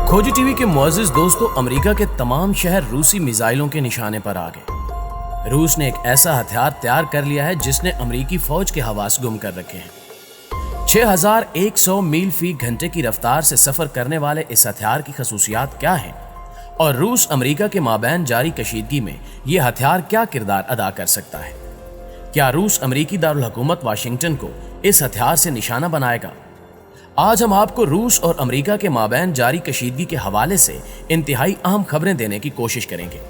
खोजी टीवी के मुअज़्ज़िज़ दोस्तों, अमेरिका के तमाम शहर रूसी मिसाइलों के निशाने पर आ गए। रूस ने एक ऐसा हथियार तैयार कर लिया है जिसने अमेरिकी फौज के हवास गुम कर रखे हैं। 6100 मील फी घंटे की रफ्तार से सफर करने वाले इस हथियार की खसूसियात क्या हैं और रूस अमेरिका के माबैन जारी कशीदगी में यह हथियार क्या किरदार अदा कर सकता है? क्या रूस अमेरिकी दारुल हुकूमत वाशिंगटन को इस हथियार से निशाना बनाएगा? आज हम आपको रूस और अमेरिका के माबैन जारी कशीदगी के हवाले से इंतहाई अहम खबरें देने की कोशिश करेंगे,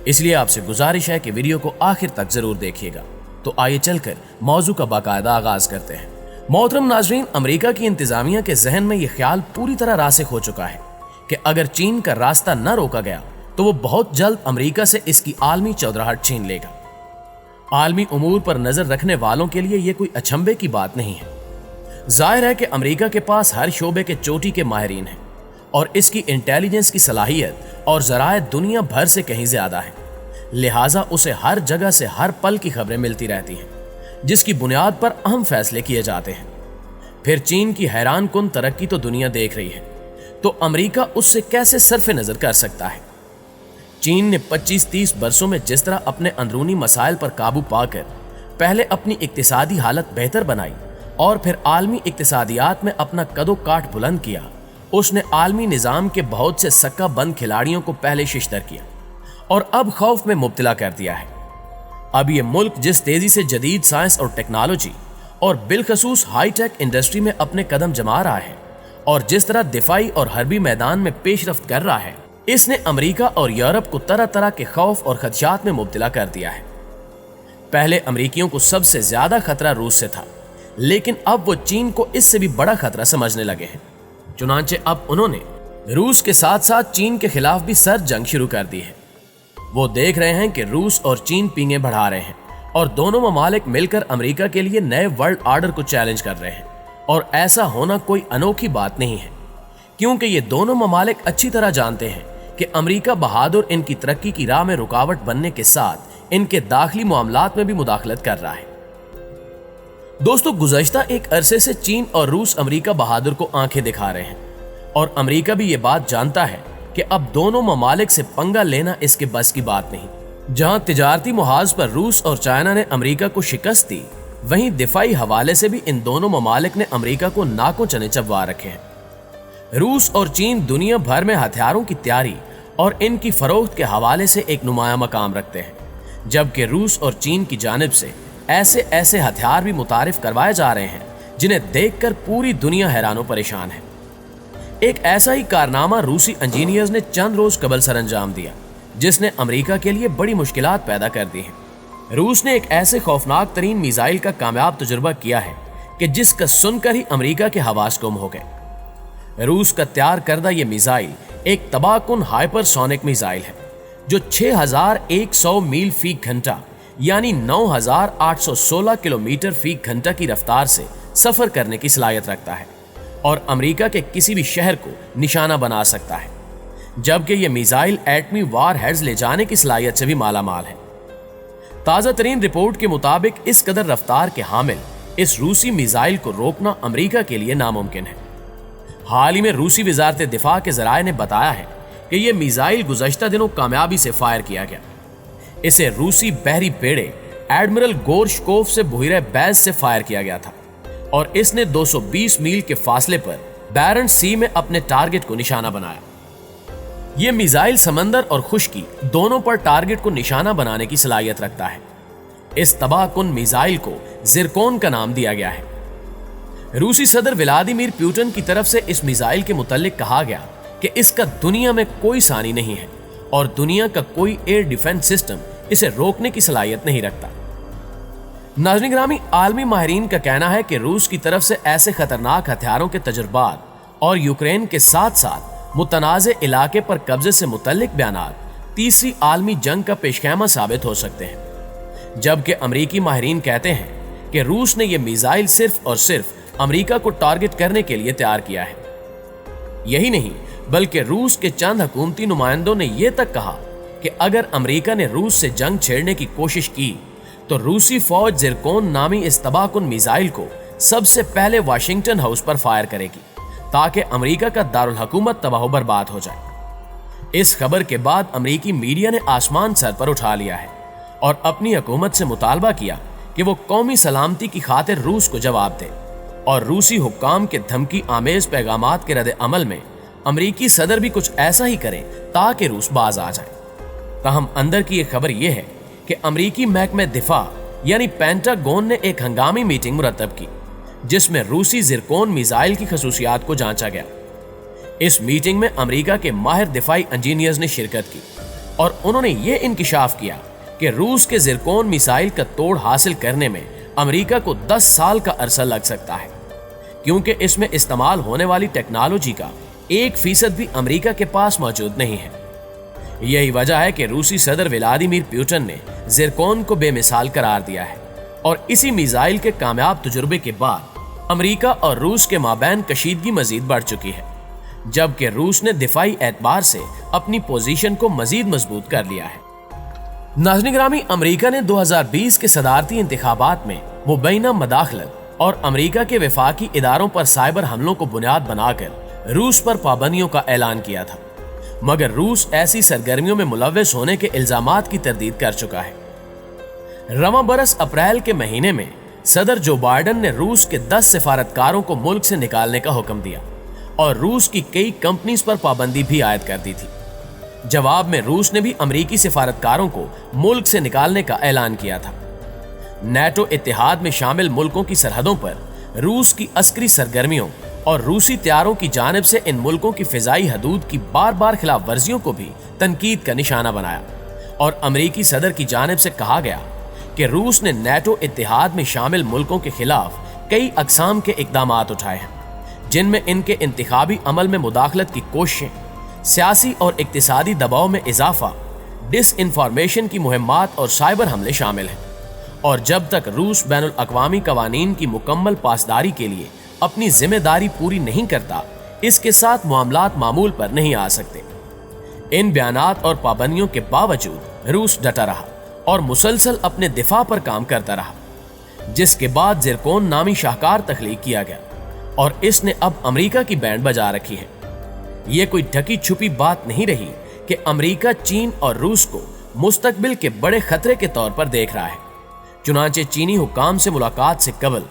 इसलिए आपसे गुजारिश है कि वीडियो को आखिर तक जरूर देखिएगा। तो आइए चलकर मौजू का बाकायदा आगाज करते हैं। मोहतरम नाजरीन, अमेरिका की इंतजामिया के जहन में यह ख्याल पूरी तरह रासिख हो चुका है कि अगर चीन का रास्ता न रोका गया तो वो बहुत जल्द अमेरिका से इसकी आलमी चौधराहट छीन लेगा। आलमी उमूर पर नजर रखने वालों के लिए यह कोई अचंभे की बात नहीं है। जाहिर है कि अमेरिका के पास हर शोबे के चोटी के माहिरीन हैं और इसकी इंटेलिजेंस की सलाहियत और ज़राए दुनिया भर से कहीं ज्यादा है। लिहाजा उसे हर जगह से हर पल की खबरें मिलती रहती हैं, जिसकी बुनियाद पर अहम फैसले किए जाते हैं। फिर चीन की हैरान कुन तरक्की तो दुनिया देख रही है, तो अमेरिका उससे कैसे सरफे नजर कर सकता है? चीन ने 25-30 बरसों में जिस तरह अपने अंदरूनी मसाइल पर काबू पाकर पहले अपनी इक्तिसादी हालत बेहतर बनाई और फिर आलमी इक्तिसादियात में अपना कदो काठ बुलंद किया, उसने आलमी निज़ाम के बहुत से सक्का बंद खिलाड़ियों को पहले शिश्तर किया और अब खौफ में मुब्तला कर दिया है। अब ये मुल्क जिस तेजी से जदीद साइंस और टेक्नोलॉजी और बिलखसूस हाईटेक इंडस्ट्री में अपने कदम जमा रहा है और जिस तरह दिफाई और हरबी मैदान में पेशरफ्त कर रहा है, इसने अमेरिका और यूरोप को तरह तरह के खौफ और खदशात में मुब्तला कर दिया है। पहले अमेरिकियों को सबसे ज्यादा खतरा रूस से था, लेकिन अब वो चीन को इससे भी बड़ा खतरा समझने लगे हैं। चुनांचे अब उन्होंने रूस के साथ साथ चीन के खिलाफ भी सर्द जंग शुरू कर दी है। वो देख रहे हैं कि रूस और चीन पींगे बढ़ा रहे हैं और दोनों ममालिक मिलकर अमेरिका के लिए नए वर्ल्ड ऑर्डर को चैलेंज कर रहे हैं। और ऐसा होना कोई अनोखी बात नहीं है, क्योंकि ये दोनों ममालिक अच्छी तरह जानते हैं कि अमेरिका बहादुर इनकी तरक्की की राह में रुकावट बनने के साथ इनके दाखिली मामलात में भी मुदाखलत कर रहा है। दोस्तों, गुज़श्ता एक अरसे से चीन और रूस अमेरिका बहादुर को आंखें दिखा रहे हैं और अमेरिका भी ये बात जानता है कि अब दोनों ममालिक से पंगा लेना इसके बस की बात नहीं। जहां तिजारती मुहाज पर रूस और चाइना ने अमेरिका को शिकस्त दी, वहीं दिफाई हवाले से भी इन दोनों ममालिक ने अमेरिका को नाकों चने चबवा रखे हैं। रूस और चीन दुनिया भर में हथियारों की तैयारी और इनकी फरोख्त के हवाले से एक नुमाया मकाम रखते हैं, जबकि रूस और चीन की जानिब से ऐसे ऐसे हथियार भी मुतारिफ करवाए जा रहे हैं जिन्हें देखकर पूरी दुनिया हैरान और परेशान है। एक ऐसा ही कारनामा रूसी इंजीनियर्स ने चंद रोज कबल सर अंजाम दिया, जिसने अमेरिका के लिए बड़ी मुश्किलात पैदा कर दी हैं। रूस ने एक ऐसे खौफनाक तरीन मिसाइल का कामयाब तजुर्बा किया है कि जिसका सुनकर ही अमेरिका के हवास गुम हो गए। रूस का तैयार करदा ये मिसाइल एक तबाहकुन हाइपरसोनिक मिसाइल है जो 6100 मील फी घंटा यानी 9816 किलोमीटर फी घंटा की रफ्तार से सफर करने की सलाहियत रखता है और अमेरिका के किसी भी शहर को निशाना बना सकता है, जबकि यह मिसाइल एटमी वार हेड्स ले जाने की सलाहियत से भी माला माल है। ताज़ा तरीन रिपोर्ट के मुताबिक इस कदर रफ्तार के हामिल इस रूसी मिसाइल को रोकना अमेरिका के लिए नामुमकिन है। हाल ही में रूसी वजारत दिफा के जराये ने बताया है कि यह मिसाइल गुज़श्ता दिनों कामयाबी से फायर किया गया। इसे रूसी बहरी बेड़े एडमिरल गोरशकोव से बुहिरा बैज से फायर किया गया था और इसने 220 मील के फासले पर बैरंट सी में अपने टारगेट को निशाना बनाया। यह मिसाइल समंदर और खुश्की दोनों पर टारगेट को निशाना बनाने की सलाहियत रखता है। इस तबाहकुन मिसाइल को जिरकोन का नाम दिया गया है। रूसी सदर व्लादिमीर पुतिन की तरफ से इस मिसाइल के मुताल्लिक कहा गया कि इसका दुनिया में कोई सानी नहीं है और दुनिया का कोई एयर डिफेंस सिस्टम इसे रोकने की सलाहियत नहीं रखता। नाज़रीन गिरामी, आलमी माहिरीन का कहना है कि रूस की तरफ से ऐसे खतरनाक हथियारों के तजुर्बात और यूक्रेन के साथ साथ मुतनाज़े इलाके पर कब्जे से मुतल्लिक बयानात तीसरी आलमी जंग का पेशखैमा साबित हो सकते हैं। जबकि अमरीकी माहिरीन कहते हैं कि रूस ने यह मिसाइल सिर्फ और सिर्फ अमरीका को टारगेट करने के लिए तैयार किया है। यही नहीं, बल्कि रूस के चंद हुकूमती नुमाइंदों ने यह तक कहा कि अगर अमेरिका ने रूस से जंग छेड़ने की कोशिश की तो रूसी फौज जिरकोन नामी इस तबाहकुन मिसाइल को सबसे पहले वाशिंगटन हाउस पर फायर करेगी ताकि अमेरिका का दारुल हुकूमत तबाह बर्बाद हो जाए। इस खबर के बाद अमेरिकी मीडिया ने आसमान सर पर उठा लिया है और अपनी हुकूमत से मुतालबा किया कि वो कौमी सलामती की खातिर रूस को जवाब दे और रूसी हुक्काम के धमकी आमेज पैगामात के रद्द अमल में अमेरिकी सदर भी कुछ ऐसा ही करें ताकि रूस बाज आ जाए। ताहम अंदर की एक खबर यह है कि अमेरिकी महकमे दिफा यानी पेंटागन ने एक हंगामी मीटिंग मुरतब की जिसमें रूसी जिरकोन मिसाइल की खसूसियात को जांचा गया। इस मीटिंग में अमेरिका के माहिर दिफाई इंजीनियर्स ने शिरकत की और उन्होंने ये इंकिशाफ किया कि रूस के जिरकोन मिसाइल का तोड़ हासिल करने में अमेरिका को 10 साल का अरसा लग सकता है, क्योंकि इसमें इस्तेमाल होने वाली टेक्नोलॉजी का 1% भी अमेरिका के पास मौजूद नहीं है। यही वजह है कि रूसी सदर व्लादिमीर पुतिन ने जिरकोन को बेमिसाल करार दिया है और इसी मिसाइल के कामयाब तजुर्बे के बाद अमेरिका और रूस के माबैन कशीदगी मजीद बढ़ चुकी है, जबकि रूस ने दिफाई एतबार से अपनी पोजीशन को मजीद मजबूत कर लिया है। नाज़रीन गिरामी, अमेरिका ने 2020 के सदारती इंतखाबात में मुबैना मदाखलत और अमेरिका के वफाकी इदारों पर साइबर हमलों को बुनियाद बनाकर रूस पर पाबंदियों का ऐलान किया था, मगर रूस ऐसी सरगर्मियों में मुलव्वस होने के इल्जामात की तरदीद कर चुका है। रवां बरस अप्रैल के महीने में सदर जो बाइडेन ने रूस के 10 सिफारतकारों को मुल्क से निकालने का हुक्म दिया और रूस की कई कंपनीज पर पाबंदी भी आयद कर दी थी। जवाब में रूस ने भी अमेरिकी सिफारतकारों को मुल्क से निकालने का ऐलान किया था। नेटो इत्तेहाद में शामिल मुल्कों की सरहदों पर रूस की अस्करी सरगर्मियों और रूसी तैयारों की जानिब से इन मुल्कों की फिजाई हदूद की बार बार खिलाफ वर्जियों को भी तनकीद का निशाना बनाया और अमेरिकी सदर की जानिब से कहा गया कि रूस ने नेटो इत्तेहाद में शामिल मुल्कों के खिलाफ कई अकसाम के इकदामात उठाए हैं, जिनमें इनके इंतखाबी अमल में मुदाखलत की कोशिशें, सियासी और इक्तिसादी दबाव में इजाफा, डिसइंफॉर्मेशन की मुहिम्मात और साइबर हमले शामिल हैं। और जब तक रूस बैनुल अक़वामी कवानीन की मुकम्मल पासदारी के लिए अपनी जिम्मेदारी पूरी नहीं करता, इसके साथ मामलात मामूल पर नहीं आ सकते। इन बयानात और पाबंदियों के बावजूद रूस डटा रहा और मुसलसल अपने दिफा पर काम करता रहा, जिसके बाद जिरकोन नामी शाहकार तख्लीक किया गया और इसने अब अमेरिका की बैंड बजा रखी है। ये कोई ढकी छुपी बात नहीं रही कि अमेरिका चीन और रूस को मुस्तकबिल के बड़े खतरे के तौर पर देख रहा है। चुनांचे चीनी हुक्काम से मुलाकात से कबल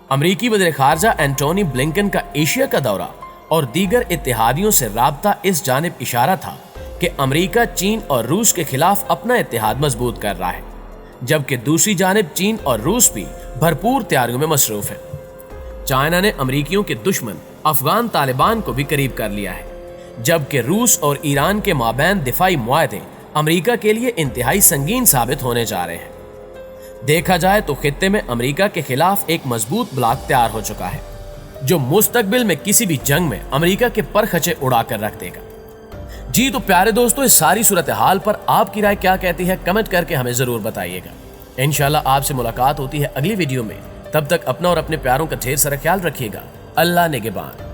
अमेरिकी वज़ीर ख़ारजा एंटोनी ब्लिंकन का एशिया का दौरा और दीगर इत्तेहादियों से राब्ता इस जानिब इशारा था कि अमेरिका चीन और रूस के खिलाफ अपना इत्तेहाद मजबूत कर रहा है, जबकि दूसरी जानिब चीन और रूस भी भरपूर तैयारियों में मसरूफ है। चाइना ने अमेरिकियों के दुश्मन अफगान तालिबान को भी करीब कर लिया है, जबकि रूस और ईरान के माबैन दिफाई मुआहदे अमेरिका के लिए इंतहाई संगीन साबित होने जा रहे हैं। देखा जाए तो खित्ते में अमेरिका के खिलाफ एक मजबूत ब्लॉक तैयार हो चुका है, जो मुस्तकबिल में किसी भी जंग में अमेरिका के परखचे उड़ा कर रख देगा। जी तो प्यारे दोस्तों, इस सारी सूरत हाल पर आपकी राय क्या कहती है, कमेंट करके हमें जरूर बताइएगा। इंशाल्लाह आपसे मुलाकात होती है अगली वीडियो में। तब तक अपना और अपने प्यारों का ढेर सारा ख्याल रखिएगा। अल्लाह निगहबान।